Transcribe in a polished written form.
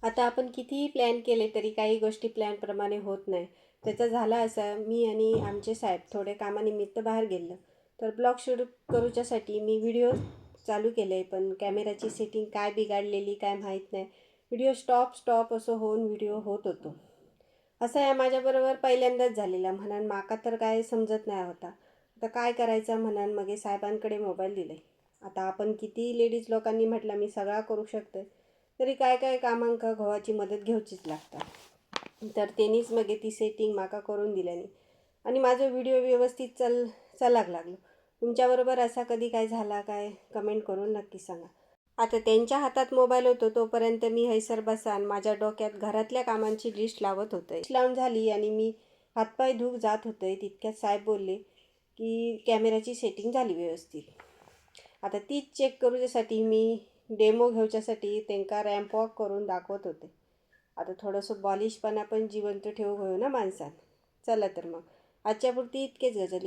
आता आपण कितीही प्लॅन केले तरी काही गोष्टी प्लॅनप्रमाणे होत नाही. त्याचा झाला असा, मी आणि आमचे साहेब थोडे कामानिमित्त बाहेर गेलो. तर ब्लॉग शूट करूच्यासाठी मी व्हिडिओ चालू केले, पण कॅमेराची सेटिंग काय बिघडलेली काय माहीत नाही. व्हिडिओ स्टॉप असं होऊन व्हिडिओ होत होतो. असं या माझ्याबरोबर पहिल्यांदाच झालेलं म्हणून माका तर काय समजत नाही होता. आता काय करायचं म्हणून मग साहेबांकडे मोबाईल दिले. आता आपण किती लेडीज लोकांनी म्हटलं मी सगळा करू शकते, तरी काय काय कामांक घोवाची मदत घेवचीच लागता. तर त्यांनीच मग ती सेटिंग माका करून दिल्यानी आणि माझं व्हिडिओ व्यवस्थित चलाक लागलो. तुमच्याबरोबर असा कधी काय झाला काय कमेंट करून नक्की सांगा. आता त्यांच्या हातात मोबाईल होतो तोपर्यंत मी हैसर बसान माझ्या डोक्यात घरातल्या कामांची लिस्ट लावत होते. लिस्ट लावून झाली आणि मी हातपाय धुवून जात होते, तितक्यात साहेब बोलले की कॅमेराची सेटिंग झाली व्यवस्थित. आता तीच चेक करूच्यासाठी मी डेमो घेऊच्यासाठी त्यांना रॅम्प वॉक करून दाखवत होते. आता थोडंसं बॉलिशपणा पण जिवंत ठेवू होय ना माणसात. चला तर मग आजच्यापुरती इतकेच गजल.